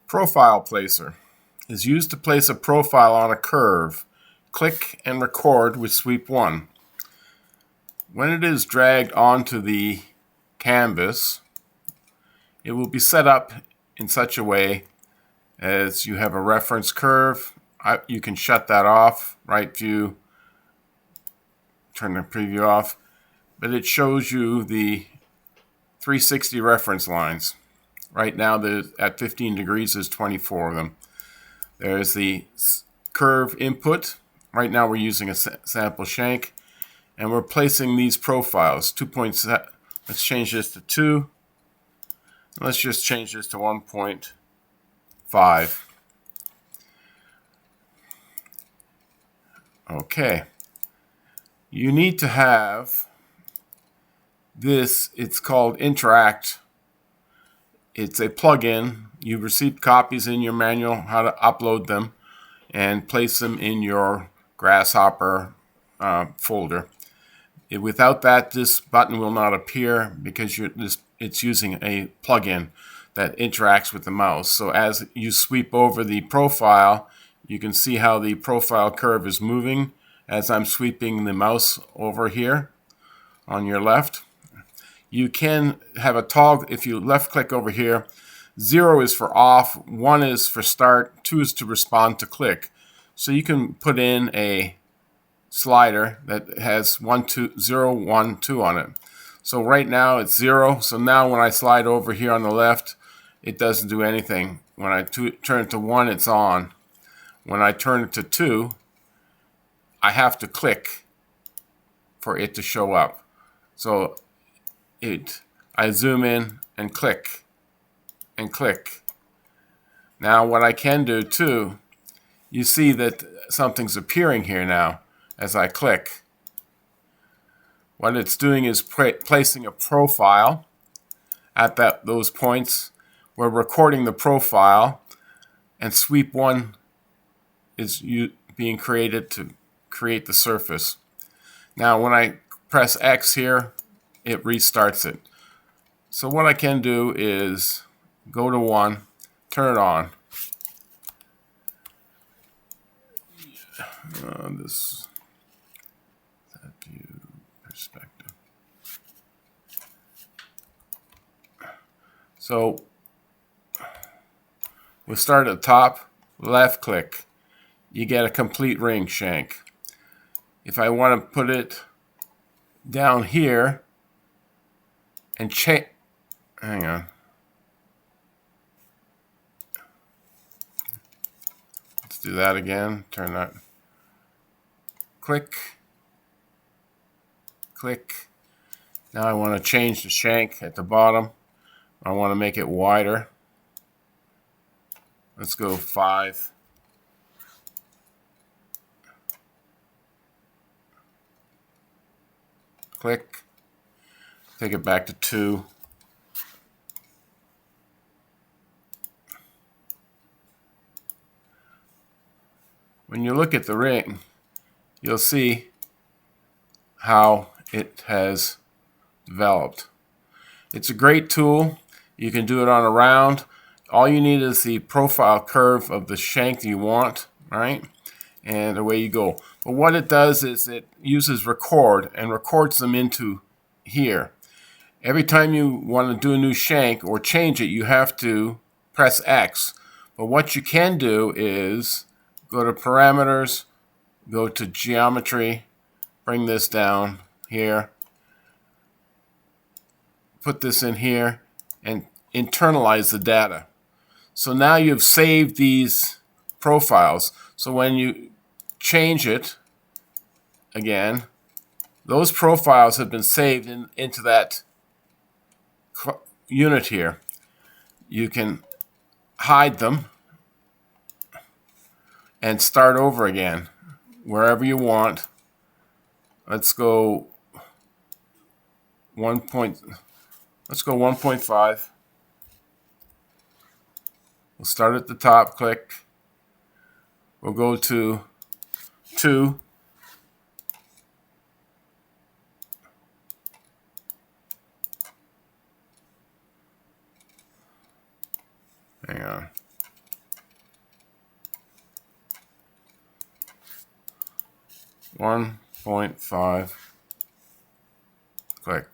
Profile placer is used to place a profile on a curve. Click and record with sweep 1. When it is dragged onto the canvas, it will be set up in such a way as you have a reference curve. You can shut that off, right view, turn the preview off, but it shows you the 360 reference lines. Right now, at 15 degrees, there's 24 of them. There's the curve input. Right now, we're using a sample shank, and we're placing these profiles. 2.7. Let's change this to 2. Let's just change this to 1.5. Okay. You need to have this. It's called Interact. It's a plugin. You've received copies in your manual how to upload them and place them in your Grasshopper folder. Without that, this button will not appear because it's using a plugin that interacts with the mouse. So as you sweep over the profile, you can see how the profile curve is moving as I'm sweeping the mouse over here on your left. You can have a toggle. If you left click over here, 0 is for off, 1 is for start, 2 is to respond to click. So you can put in a slider that has 1, 2, 0, 1, 2 on it. So right now it's 0. So now when I slide over here on the left, it doesn't do anything. When I turn it to 1, it's on. When I turn it to 2, I have to click for it to show up. So I zoom in and click and click. Now what I can do too, you see that something's appearing here now as I click. What it's doing is placing a profile at those points. We're recording the profile, and sweep 1 is being created to create the surface. Now when I press X here, it restarts it. So what I can do is go to 1, turn it on. This view perspective. So we'll start at the top, left click. You get a complete ring shank. If I want to put it down here and hang on. Let's do that again. Turn that. Click. Click. Now I want to change the shank at the bottom. I want to make it wider. Let's go 5. Click. Take it back to 2. When you look at the ring, you'll see how it has developed. It's a great tool. You can do it on a round. All you need is the profile curve of the shank you want, right? And away you go. But what it does is it uses record and records them into here. Every time you want to do a new shank or change it, you have to press X. But what you can do is go to parameters, go to geometry, bring this down here, put this in here, and internalize the data. So now you've saved these profiles. So when you change it again, those profiles have been saved into that unit here. You can hide them and start over again wherever you want. Let's go 1.5. We'll start at the top, click. We'll go to 2. Hang on. 1.5. Click.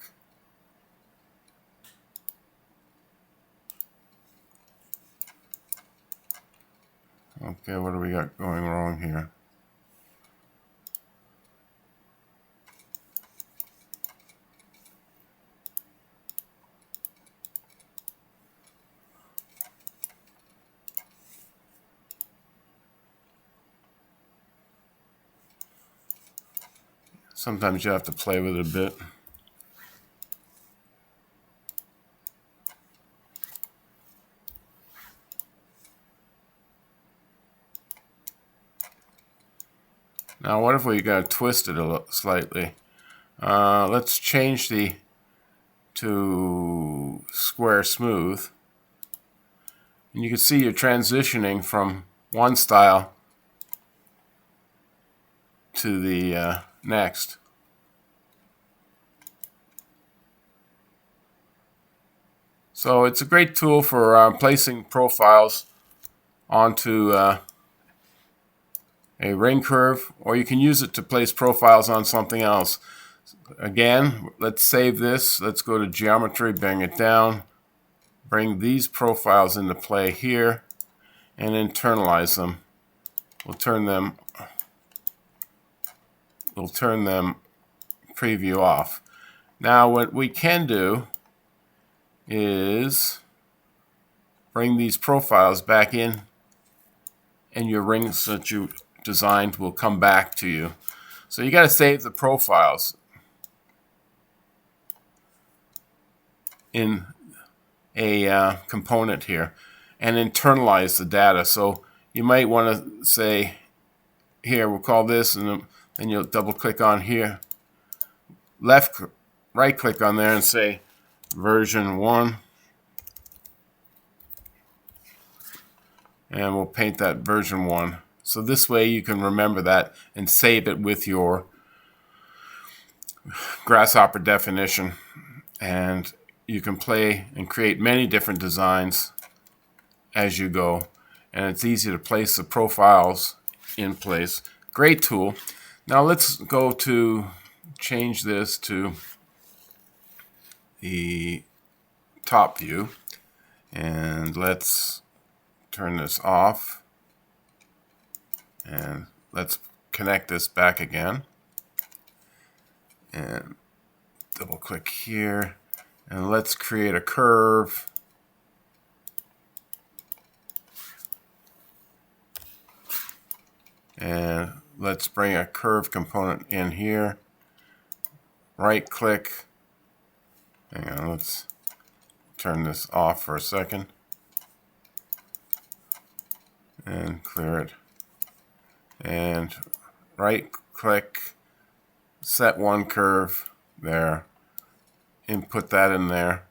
Okay, what do we got going wrong here? Sometimes you have to play with it a bit. Now, what if we got to twist it slightly? Let's change to square smooth. And you can see you're transitioning from one style to the next. So it's a great tool for placing profiles onto a ring curve, or you can use it to place profiles on something else. Again, let's save this. Let's go to geometry, bring it down, bring these profiles into play here, and internalize them. We'll turn them preview off. Now what we can do is bring these profiles back in, and your rings that you designed will come back to you. So you got to save the profiles in a component here and internalize the data. So you might want to say, here, we'll call this, and then you'll double click on here, right click on there and say version 1, and we'll paint that version 1. So this way you can remember that and save it with your Grasshopper definition, and you can play and create many different designs as you go, and it's easy to place the profiles in place. Great tool. Now let's go to change this to the top view, and let's turn this off, and let's connect this back again, and double click here, and let's create a curve. And let's bring a curve component in here. Right click. Hang on, let's turn this off for a second. And clear it. And right click, set one curve there. Input that in there.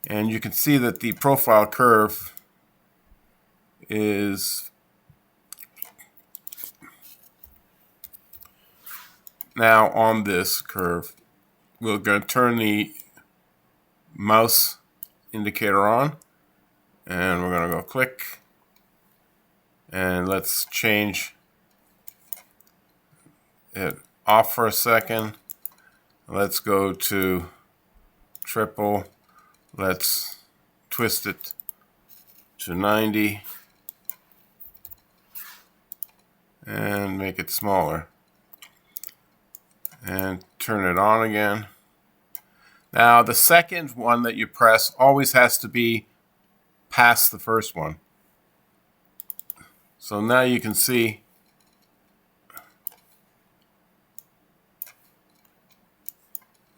And you can see that the profile curve is now on this curve. We're going to turn the mouse indicator on, and we're going to go click, and let's change it off for a second. Let's go to triple. Let's twist it to 90 and make it smaller, and turn it on again. Now the second one that you press always has to be past the first one. So now you can see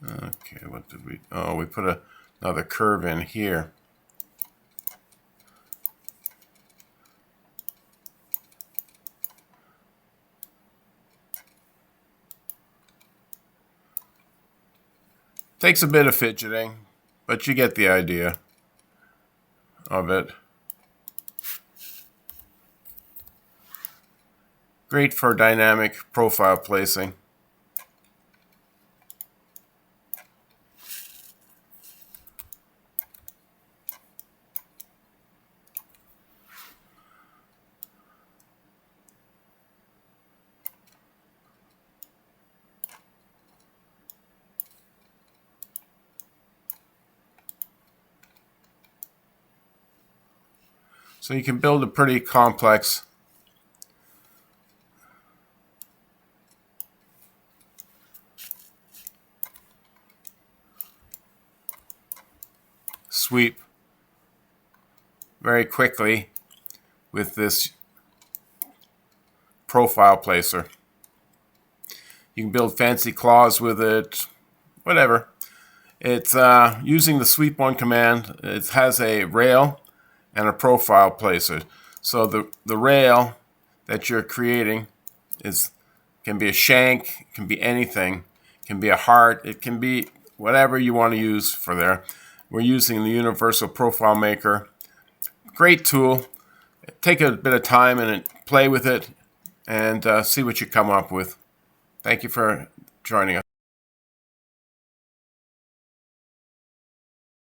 okay, what did we, oh, we put another curve in here. Takes a bit of fidgeting, but you get the idea of it. Great for dynamic profile placing. So you can build a pretty complex sweep very quickly with this profile placer. You can build fancy claws with it, whatever. It's using the sweep one command. It has a rail and a profile placer. So the rail that you're creating can be a shank, can be anything, can be a heart, it can be whatever you want to use for there. We're using the Universal Profile Maker. Great tool. Take a bit of time and play with it and see what you come up with. Thank you for joining us.